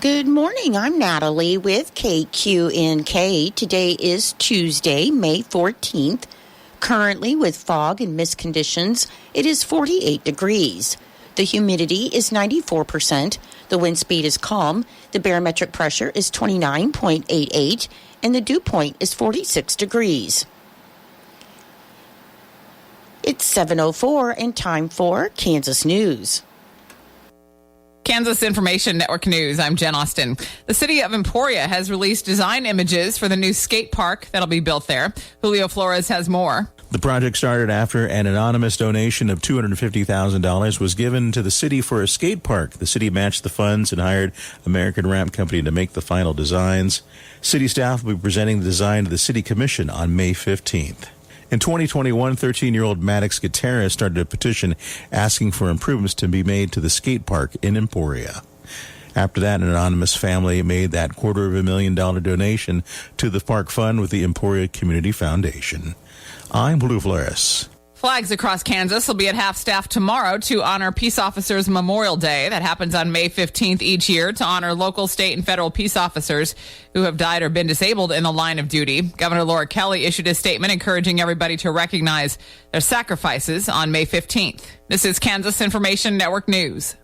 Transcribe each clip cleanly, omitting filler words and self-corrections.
Good morning. I'm Natalie with KQNK. Today is Tuesday, May 14th. Currently, with fog and mist conditions, it is 48 degrees. The humidity is 94%. The wind speed is calm. The barometric pressure is 29.88, and the dew point is 46 degrees. It's 7:04 and time for Kansas News. Kansas Information Network News. I'm Jen Austin. The city of Emporia has released design images for the new skate park that'll be built there. Julio Flores has more. The project started after an anonymous donation of $250,000 was given to the city for a skate park. The city matched the funds and hired American Ramp Company to make the final designs. City staff will be presenting the design to the City Commission on May 15th. In 2021, 13-year-old Maddox guitarist started a petition asking for improvements to be made to the skate park in Emporia. After that, an anonymous family made that $250,000 donation to the park fund with the Emporia Community Foundation. I'm Julio Flores. Flags across Kansas will be at half-staff tomorrow to honor Peace Officers Memorial Day. That happens on May 15th each year to honor local, state, and federal peace officers who have died or been disabled in the line of duty. Governor Laura Kelly issued a statement encouraging everybody to recognize their sacrifices on May 15th. This is Kansas Information Network News.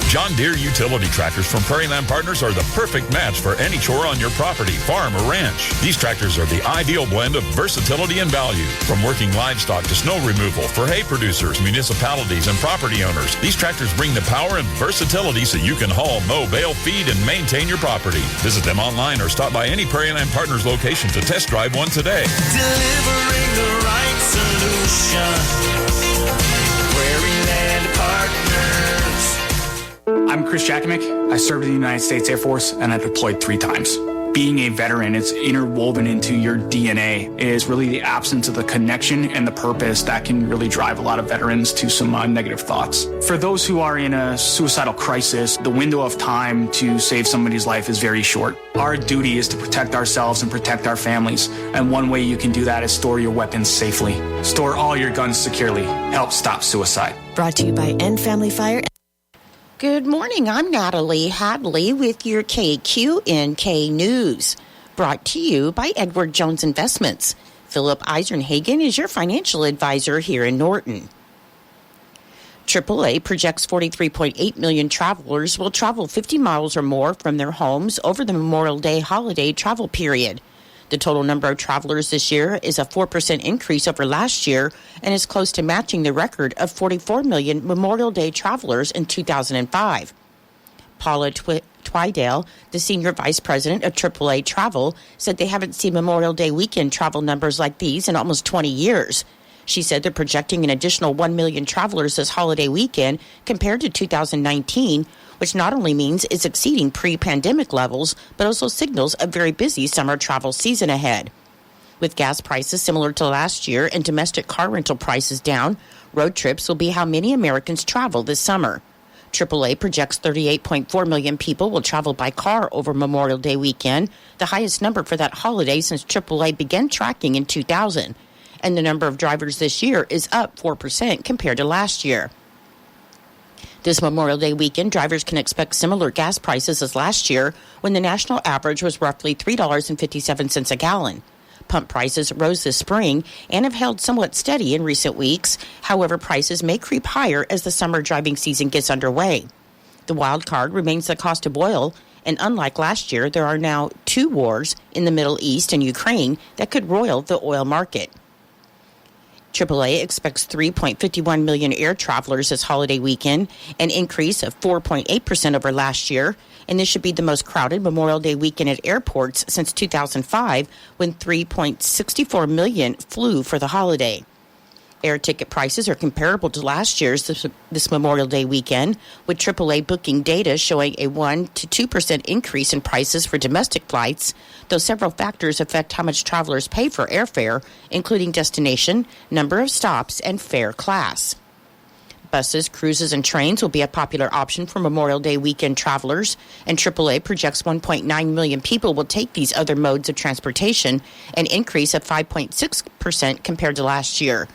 John Deere utility tractors from Prairie Land Partners are the perfect match for any chore on your property, farm, or ranch. These tractors are the ideal blend of versatility and value. From working livestock to snow removal for hay producers, municipalities, and property owners, these tractors bring the power and versatility so you can haul, mow, bale, feed, and maintain your property. Visit them online or stop by any Prairie Land Partners location to test drive one today. Delivering the right solution. Prairie Land Partners. I'm Chris Jakimick. I served in the United States Air Force and I deployed 3 times. Being a veteran, it's interwoven into your DNA. It is really the absence of the connection and the purpose that can really drive a lot of veterans to some negative thoughts. For those who are in a suicidal crisis, the window of time to save somebody's life is very short. Our duty is to protect ourselves and protect our families. And one way you can do that is store your weapons safely. Store all your guns securely. Help stop suicide. Brought to you by End Family Fire. Good morning. I'm Natalie Hadley with your KQNK News. Brought to you by Edward Jones Investments. Philip Eisenhagen is your financial advisor here in Norton. AAA projects 43.8 million travelers will travel 50 miles or more from their homes over the Memorial Day holiday travel period. The total number of travelers this year is a 4% increase over last year and is close to matching the record of 44 million Memorial Day travelers in 2005. Paula Twydale, the senior vice president of AAA Travel, said they haven't seen Memorial Day weekend travel numbers like these in almost 20 years. She said they're projecting an additional 1 million travelers this holiday weekend compared to 2019, which not only means it's exceeding pre-pandemic levels, but also signals a very busy summer travel season ahead. With gas prices similar to last year and domestic car rental prices down, road trips will be how many Americans travel this summer. AAA projects 38.4 million people will travel by car over Memorial Day weekend, the highest number for that holiday since AAA began tracking in 2000. And the number of drivers this year is up 4% compared to last year. This Memorial Day weekend, drivers can expect similar gas prices as last year, when the national average was roughly $3.57 a gallon. Pump prices rose this spring and have held somewhat steady in recent weeks. However, prices may creep higher as the summer driving season gets underway. The wild card remains the cost of oil, and unlike last year, there are now 2 wars in the Middle East and Ukraine that could roil the oil market. AAA expects 3.51 million air travelers this holiday weekend, an increase of 4.8% over last year, and this should be the most crowded Memorial Day weekend at airports since 2005, when 3.64 million flew for the holiday. Air ticket prices are comparable to last year's this Memorial Day weekend, with AAA booking data showing a 1 to 2% increase in prices for domestic flights, though several factors affect how much travelers pay for airfare, including destination, number of stops, and fare class. Buses, cruises, and trains will be a popular option for Memorial Day weekend travelers, and AAA projects 1.9 million people will take these other modes of transportation, an increase of 5.6% compared to last year.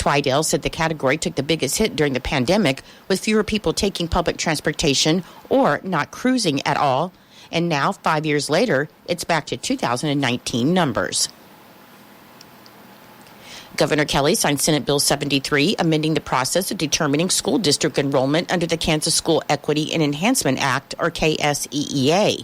Twydale said the category took the biggest hit during the pandemic, with fewer people taking public transportation or not cruising at all. And now, 5 years later, it's back to 2019 numbers. Governor Kelly signed Senate Bill 73, amending the process of determining school district enrollment under the Kansas School Equity and Enhancement Act, or KSEEA.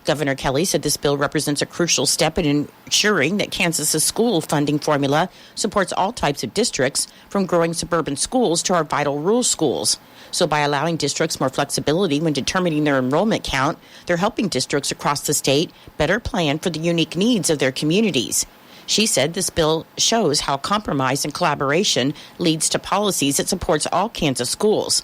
Governor Kelly said this bill represents a crucial step in ensuring that Kansas's school funding formula supports all types of districts, from growing suburban schools to our vital rural schools. So by allowing districts more flexibility when determining their enrollment count, they're helping districts across the state better plan for the unique needs of their communities. She said this bill shows how compromise and collaboration leads to policies that supports all Kansas schools.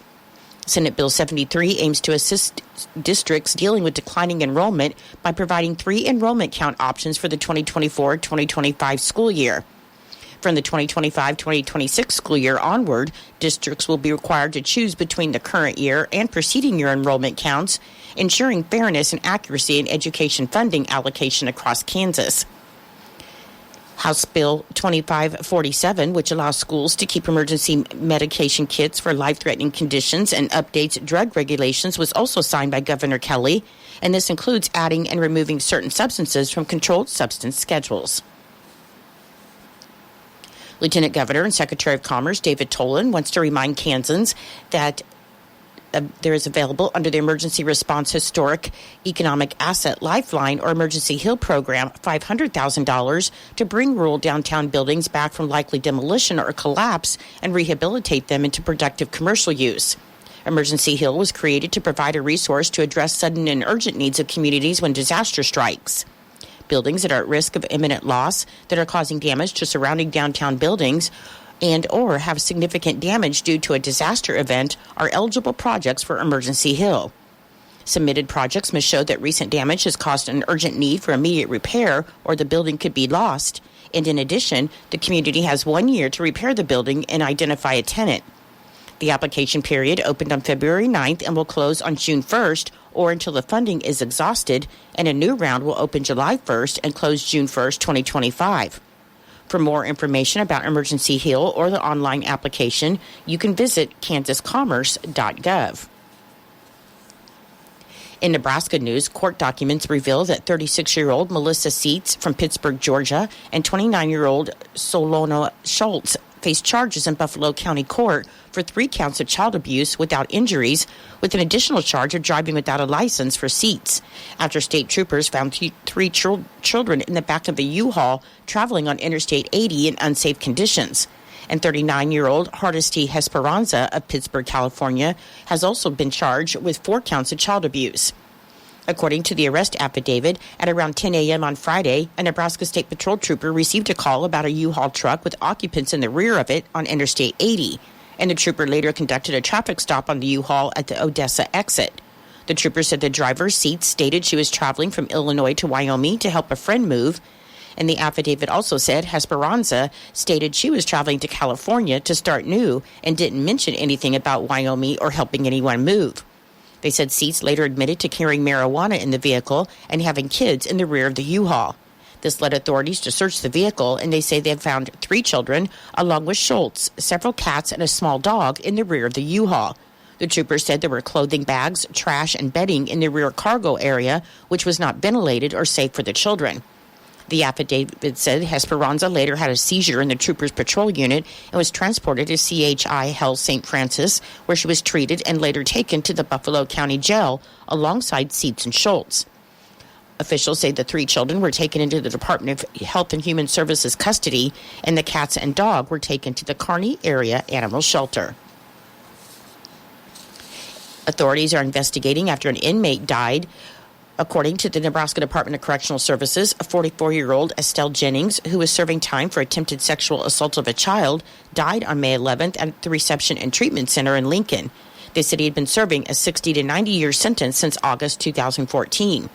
Senate Bill 73 aims to assist districts dealing with declining enrollment by providing 3 enrollment count options for the 2024-2025 school year. From the 2025-2026 school year onward, districts will be required to choose between the current year and preceding year enrollment counts, ensuring fairness and accuracy in education funding allocation across Kansas. House Bill 2547, which allows schools to keep emergency medication kits for life-threatening conditions and updates drug regulations, was also signed by Governor Kelly, and this includes adding and removing certain substances from controlled substance schedules. Lieutenant Governor and Secretary of Commerce David Tolan wants to remind Kansans that there is available under the Emergency Response Historic Economic Asset Lifeline or Emergency Hill Program $500,000 to bring rural downtown buildings back from likely demolition or collapse and rehabilitate them into productive commercial use. Emergency Hill was created to provide a resource to address sudden and urgent needs of communities when disaster strikes. Buildings that are at risk of imminent loss, that are causing damage to surrounding downtown buildings, and or have significant damage due to a disaster event are eligible projects for Emergency Hill. Submitted projects must show that recent damage has caused an urgent need for immediate repair or the building could be lost. And in addition, the community has 1 year to repair the building and identify a tenant. The application period opened on February 9th and will close on June 1st or until the funding is exhausted, and a new round will open July 1st and close June 1st, 2025. For more information about Emergency Hill or the online application, you can visit kansascommerce.gov. In Nebraska news, court documents reveal that 36-year-old Melissa Seitz from Pittsburgh, Georgia, and 29-year-old Solona Schultz faced charges in Buffalo County Court for 3 counts of child abuse without injuries, with an additional charge of driving without a license for Seitz, after state troopers found 3 children in the back of a U-Haul traveling on Interstate 80 in unsafe conditions. And 39-year-old Hardesty Hesperanza of Pittsburgh, California, has also been charged with 4 counts of child abuse. According to the arrest affidavit, at around 10 a.m. on Friday, a Nebraska State Patrol trooper received a call about a U-Haul truck with occupants in the rear of it on Interstate 80, and the trooper later conducted a traffic stop on the U-Haul at the Odessa exit. The trooper said the driver's seat stated she was traveling from Illinois to Wyoming to help a friend move, and the affidavit also said Hesperanza stated she was traveling to California to start new and didn't mention anything about Wyoming or helping anyone move. They said Seitz later admitted to carrying marijuana in the vehicle and having kids in the rear of the U-Haul. This led authorities to search the vehicle, and they say they have found 3 children, along with Schultz, several cats, and a small dog in the rear of the U-Haul. The troopers said there were clothing bags, trash, and bedding in the rear cargo area, which was not ventilated or safe for the children. The affidavit said Hesperanza later had a seizure in the troopers' patrol unit and was transported to CHI Health St. Francis, where she was treated and later taken to the Buffalo County Jail alongside Seitz and Schultz. Officials say the 3 children were taken into the Department of Health and Human Services custody, and the cats and dog were taken to the Kearney Area Animal Shelter. Authorities are investigating after an inmate died. According to the Nebraska Department of Correctional Services, a 44-year-old Estelle Jennings, who was serving time for attempted sexual assault of a child, died on May 11th at the Reception and Treatment Center in Lincoln. They said he had been serving a 60 to 90-year sentence since August 2014.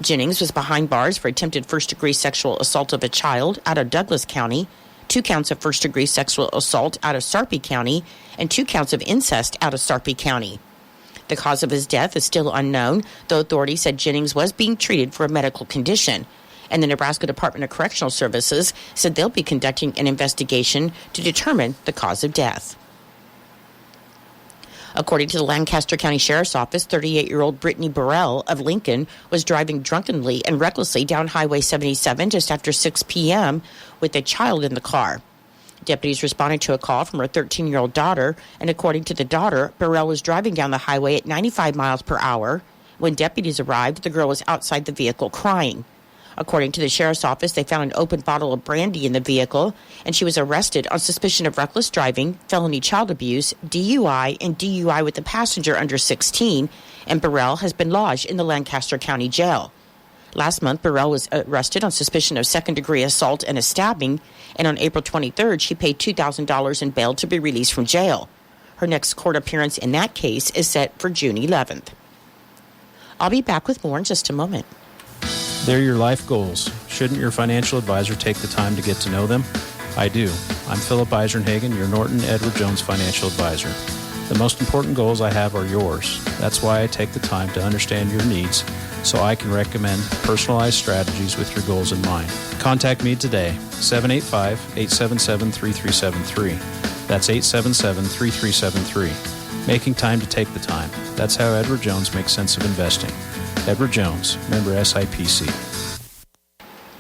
Jennings was behind bars for attempted first-degree sexual assault of a child out of Douglas County, 2 counts of first-degree sexual assault out of Sarpy County, and 2 counts of incest out of Sarpy County. The cause of his death is still unknown, though authorities said Jennings was being treated for a medical condition. And the Nebraska Department of Correctional Services said they'll be conducting an investigation to determine the cause of death. According to the Lancaster County Sheriff's Office, 38-year-old Brittany Burrell of Lincoln was driving drunkenly and recklessly down Highway 77 just after 6 p.m. with a child in the car. Deputies responded to a call from her 13-year-old daughter, and according to the daughter, Burrell was driving down the highway at 95 miles per hour. When deputies arrived, the girl was outside the vehicle crying. According to the sheriff's office, they found an open bottle of brandy in the vehicle, and she was arrested on suspicion of reckless driving, felony child abuse, DUI, and DUI with a passenger under 16, and Burrell has been lodged in the Lancaster County Jail. Last month, Burrell was arrested on suspicion of second-degree assault and a stabbing, and on April 23rd, she paid $2,000 in bail to be released from jail. Her next court appearance in that case is set for June 11th. I'll be back with more in just a moment. They're your life goals. Shouldn't your financial advisor take the time to get to know them? I do. I'm Philip Eisenhagen, your Norton Edward Jones financial advisor. The most important goals I have are yours. That's why I take the time to understand your needs so I can recommend personalized strategies with your goals in mind. Contact me today, 785-877-3373. That's 877-3373. Making time to take the time. That's how Edward Jones makes sense of investing. Edward Jones, member SIPC.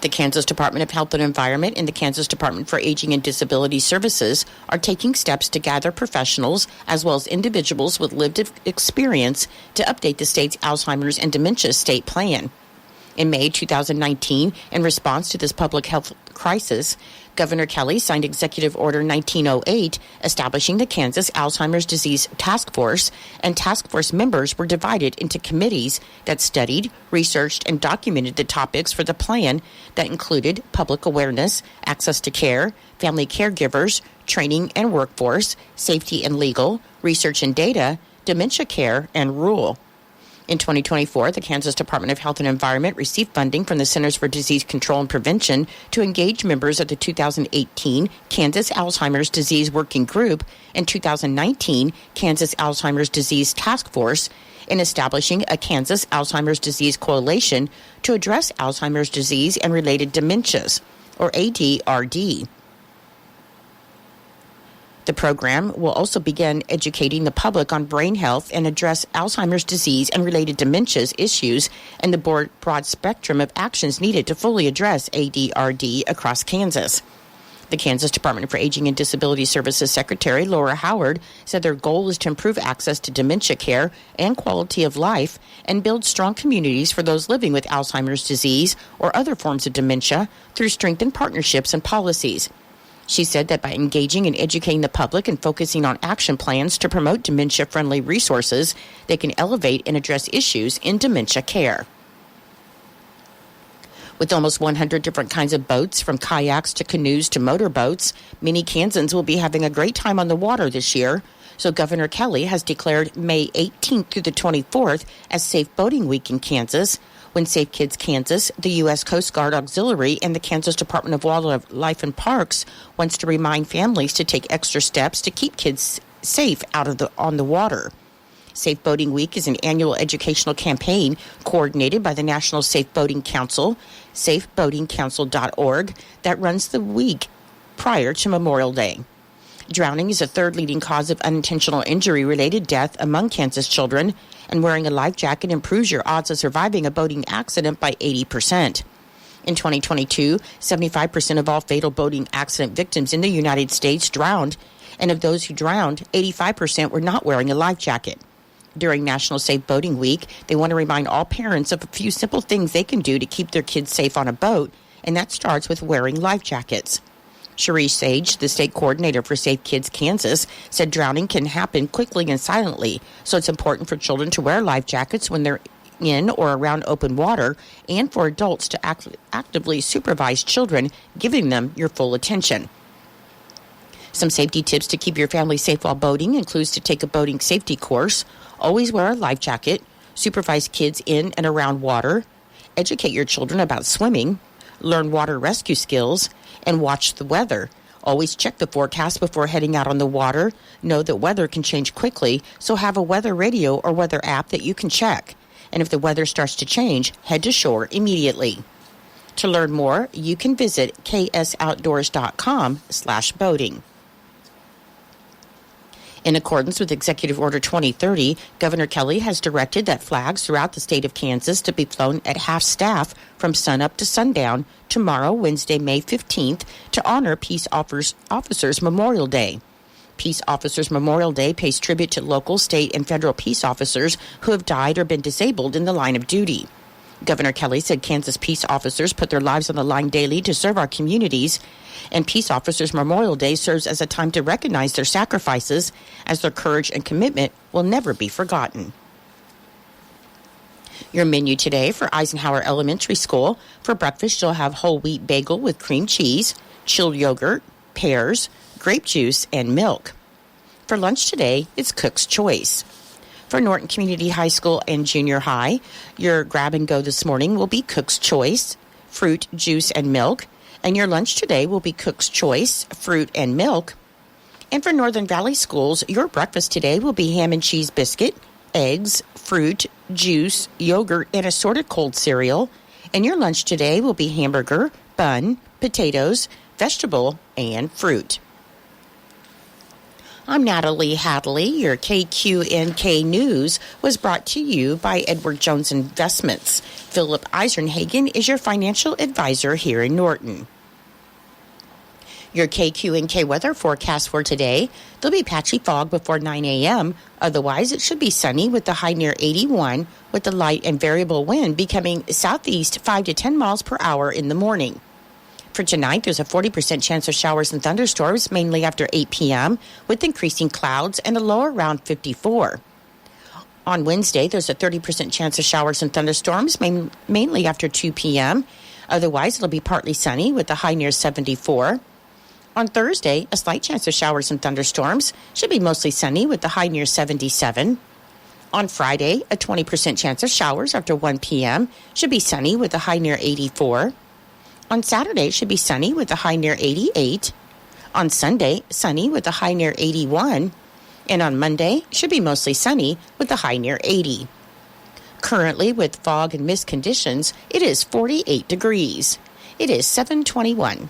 The Kansas Department of Health and Environment and the Kansas Department for Aging and Disability Services are taking steps to gather professionals as well as individuals with lived experience to update the state's Alzheimer's and dementia state plan. In May 2019, in response to this public health crisis, Governor Kelly signed Executive Order 1908, establishing the Kansas Alzheimer's Disease Task Force, and task force members were divided into committees that studied, researched, and documented the topics for the plan that included public awareness, access to care, family caregivers, training and workforce, safety and legal, research and data, dementia care, and rule. In 2024, the Kansas Department of Health and Environment received funding from the Centers for Disease Control and Prevention to engage members of the 2018 Kansas Alzheimer's Disease Working Group and 2019 Kansas Alzheimer's Disease Task Force in establishing a Kansas Alzheimer's Disease Coalition to address Alzheimer's disease and related dementias, or ADRD. The program will also begin educating the public on brain health and address Alzheimer's disease and related dementias issues and the broad spectrum of actions needed to fully address ADRD across Kansas. The Kansas Department for Aging and Disability Services Secretary Laura Howard said their goal is to improve access to dementia care and quality of life and build strong communities for those living with Alzheimer's disease or other forms of dementia through strengthened partnerships and policies. She said that by engaging and educating the public and focusing on action plans to promote dementia-friendly resources, they can elevate and address issues in dementia care. With almost 100 different kinds of boats, from kayaks to canoes to motorboats, many Kansans will be having a great time on the water this year. So Governor Kelly has declared May 18th through the 24th as Safe Boating Week in Kansas, when Safe Kids Kansas, the U.S. Coast Guard Auxiliary, and the Kansas Department of Wildlife and Parks wants to remind families to take extra steps to keep kids safe on the water. Safe Boating Week is an annual educational campaign coordinated by the National Safe Boating Council, safeboatingcouncil.org, that runs the week prior to Memorial Day. Drowning is the third leading cause of unintentional injury-related death among Kansas children, and wearing a life jacket improves your odds of surviving a boating accident by 80%. In 2022, 75% of all fatal boating accident victims in the United States drowned, and of those who drowned, 85% were not wearing a life jacket. During National Safe Boating Week, they want to remind all parents of a few simple things they can do to keep their kids safe on a boat, and that starts with wearing life jackets. Cherie Sage, the state coordinator for Safe Kids Kansas, said drowning can happen quickly and silently, so it's important for children to wear life jackets when they're in or around open water, and for adults to actively supervise children, giving them your full attention. Some safety tips to keep your family safe while boating includes to take a boating safety course, always wear a life jacket, supervise kids in and around water, educate your children about swimming, learn water rescue skills, and watch the weather. Always check the forecast before heading out on the water. Know that weather can change quickly, so have a weather radio or weather app that you can check. And if the weather starts to change, head to shore immediately. To learn more, you can visit ksoutdoors.com/boating. In accordance with Executive Order 2030, Governor Kelly has directed that flags throughout the state of Kansas to be flown at half-staff from sunup to sundown tomorrow, Wednesday, May 15th, to honor Peace Officers Memorial Day. Peace Officers Memorial Day pays tribute to local, state, and federal peace officers who have died or been disabled in the line of duty. Governor Kelly said Kansas peace officers put their lives on the line daily to serve our communities, and Peace Officers Memorial Day serves as a time to recognize their sacrifices, as their courage and commitment will never be forgotten. Your menu today for Eisenhower Elementary School: for breakfast, you'll have whole wheat bagel with cream cheese, chilled yogurt, pears, grape juice, and milk. For lunch today, it's Cook's Choice. For Norton Community High School and Junior High, your grab and go this morning will be Cook's Choice, fruit, juice, and milk. And your lunch today will be Cook's Choice, fruit, and milk. And for Northern Valley Schools, your breakfast today will be ham and cheese biscuit, eggs, fruit, juice, yogurt, and assorted cold cereal. And your lunch today will be hamburger, bun, potatoes, vegetable, and fruit. I'm Natalie Hadley. Your KQNK News was brought to you by Edward Jones Investments. Philip Eisenhagen is your financial advisor here in Norton. Your KQNK weather forecast for today: there'll be patchy fog before 9 a.m. Otherwise, it should be sunny with the high near 81, with the light and variable wind becoming southeast 5 to 10 miles per hour in the morning. For tonight, there's a 40% chance of showers and thunderstorms, mainly after 8 p.m., with increasing clouds and a low around 54. On Wednesday, there's a 30% chance of showers and thunderstorms, mainly after 2 p.m. Otherwise, it'll be partly sunny with a high near 74. On Thursday, a slight chance of showers and thunderstorms, should be mostly sunny with a high near 77. On Friday, a 20% chance of showers after 1 p.m., should be sunny with a high near 84. On Saturday, it should be sunny with a high near 88. On Sunday, sunny with a high near 81. And on Monday, it should be mostly sunny with a high near 80. Currently, with fog and mist conditions, it is 48 degrees. It is 7:21.